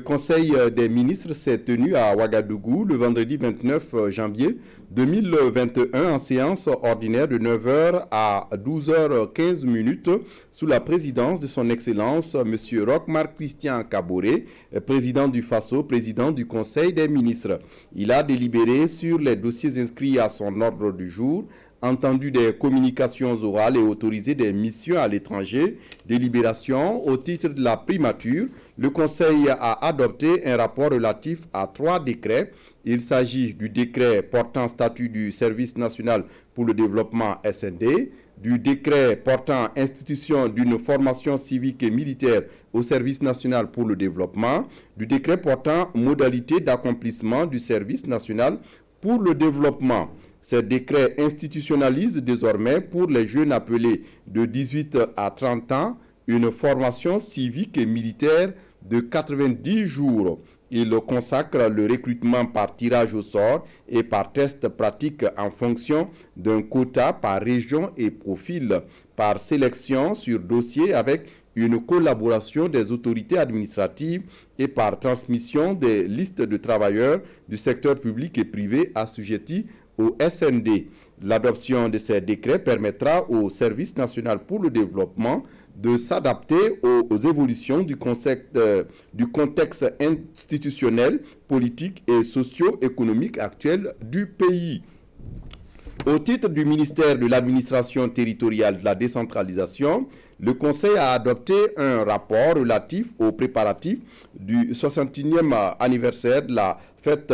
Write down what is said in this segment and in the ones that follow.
Conseil des ministres s'est tenu à Ouagadougou le vendredi 29 janvier 2021 en séance ordinaire de 9 h à 12h15 sous la présidence de son Excellence M. Roch Marc Christian Kaboré, président du FASO, président du Conseil des ministres. Il a délibéré sur les dossiers inscrits à son ordre du jour, entendu des communications orales et autorisé des missions à l'étranger. Délibération au titre de la primature. Le Conseil a adopté un rapport relatif à 3 décrets. Il s'agit du décret portant statut du Service national pour le développement SND, du décret portant institution d'une formation civique et militaire au Service national pour le développement, du décret portant modalité d'accomplissement du Service national pour le développement. Ces décrets institutionnalisent désormais pour les jeunes appelés de 18 à 30 ans une formation civique et militaire de 90 jours. Il consacre le recrutement par tirage au sort et par test pratique en fonction d'un quota par région et profil, par sélection sur dossier avec une collaboration des autorités administratives et par transmission des listes de travailleurs du secteur public et privé assujettis au SND. L'adoption de ces décrets permettra au Service national pour le développement de s'adapter aux évolutions du contexte institutionnel, politique et socio-économique actuel du pays. Au titre du ministère de l'administration territoriale de la décentralisation, le Conseil a adopté un rapport relatif aux préparatifs du 61e anniversaire de la fête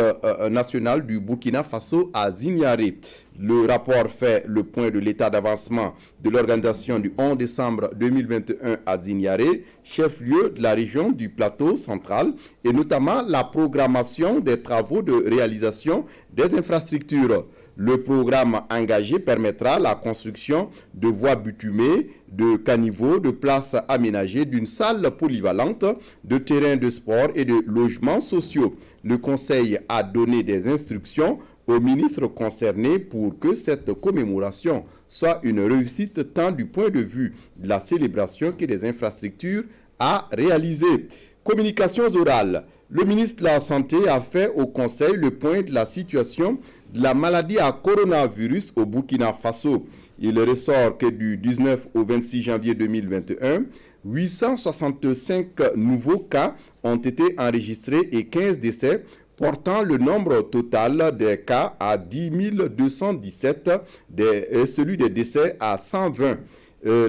nationale du Burkina Faso à Zignaré. Le rapport fait le point de l'état d'avancement de l'organisation du 11 décembre 2021 à Zignaré, chef-lieu de la région du plateau central, et notamment la programmation des travaux de réalisation des infrastructures. Le programme engagé permettra la construction de voies bitumées, de caniveaux, de places aménagées, d'une salle polyvalente, de terrains de sport et de logements sociaux. Le Conseil a donné des instructions aux ministres concernés pour que cette commémoration soit une réussite tant du point de vue de la célébration que des infrastructures à réaliser. Communications orales. Le ministre de la Santé a fait au Conseil le point de la situation de la maladie à coronavirus au Burkina Faso. Il ressort que du 19 au 26 janvier 2021, 865 nouveaux cas ont été enregistrés et 15 décès, portant le nombre total des cas à 10 217 et celui des décès à 120.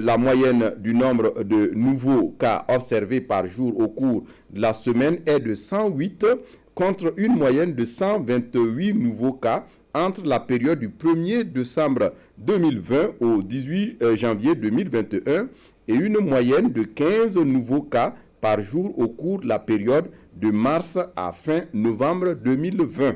La moyenne du nombre de nouveaux cas observés par jour au cours de la semaine est de 108 contre une moyenne de 128 nouveaux cas entre la période du 1er décembre 2020 au 18 janvier 2021 et une moyenne de 15 nouveaux cas par jour au cours de la période de mars à fin novembre 2020.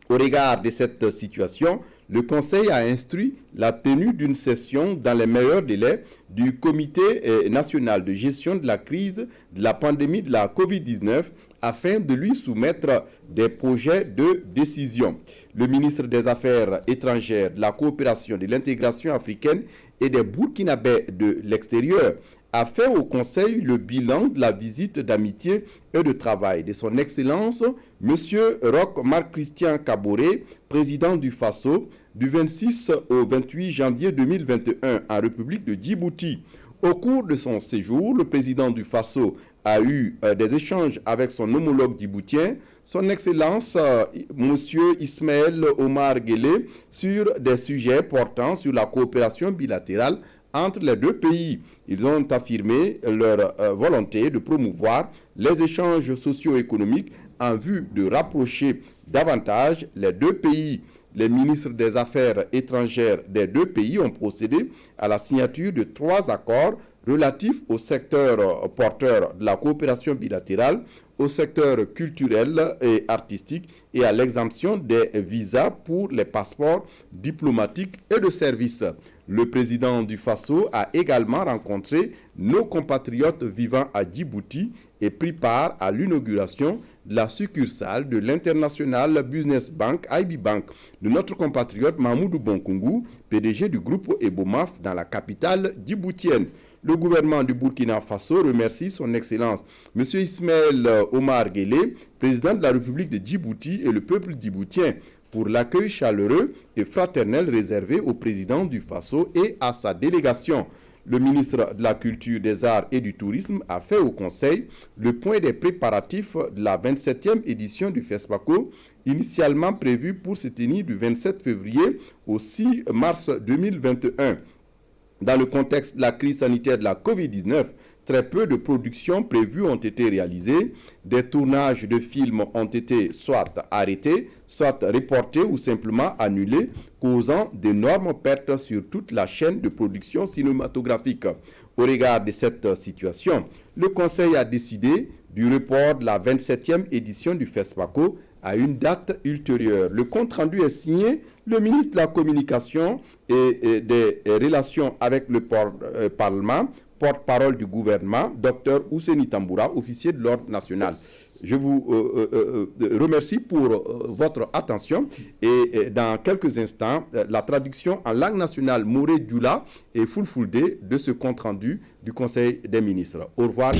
Au regard de cette situation, le Conseil a instruit la tenue d'une session dans les meilleurs délais du Comité national de gestion de la crise de la pandémie de la COVID-19 afin de lui soumettre des projets de décision. Le ministre des Affaires étrangères, de la coopération, de l'intégration africaine et des Burkinabés de l'extérieur a fait au Conseil le bilan de la visite d'amitié et de travail de son Excellence, M. Roch Marc Christian Kaboré, président du FASO, du 26 au 28 janvier 2021 en République de Djibouti. Au cours de son séjour, le président du FASO a eu des échanges avec son homologue djiboutien, son Excellence M. Ismaël Omar Guelleh, sur des sujets portant sur la coopération bilatérale entre les deux pays. Ils ont affirmé leur volonté de promouvoir les échanges socio-économiques en vue de rapprocher davantage les deux pays. Les ministres des Affaires étrangères des deux pays ont procédé à la signature de 3 accords relatifs au secteur porteur de la coopération bilatérale, au secteur culturel et artistique et à l'exemption des visas pour les passeports diplomatiques et de service. Le président du FASO a également rencontré nos compatriotes vivant à Djibouti et pris part à l'inauguration de la succursale de l'International Business Bank, IB Bank, de notre compatriote Mahmoudou Bonkungu, PDG du groupe Ebomaf dans la capitale djiboutienne. Le gouvernement du Burkina Faso remercie son Excellence M. Ismaël Omar Guelleh, président de la République de Djibouti, et le peuple djiboutien pour l'accueil chaleureux et fraternel réservé au président du Faso et à sa délégation. Le ministre de la Culture, des Arts et du Tourisme a fait au Conseil le point des préparatifs de la 27e édition du FESPACO, initialement prévue pour se tenir du 27 février au 6 mars 2021. Dans le contexte de la crise sanitaire de la COVID-19, très peu de productions prévues ont été réalisées. Des tournages de films ont été soit arrêtés, soit reportés ou simplement annulés, causant d'énormes pertes sur toute la chaîne de production cinématographique. Au regard de cette situation, le Conseil a décidé du report de la 27e édition du FESPACO à une date ultérieure. Le compte-rendu est signé le ministre de la Communication et des Relations avec le Parlement, porte-parole du gouvernement, Dr Ouseni Tamboura, officier de l'Ordre national. Je vous remercie pour votre attention et dans quelques instants, la traduction en langue nationale Moré Dioula et Fulfulde de ce compte-rendu du Conseil des ministres. Au revoir.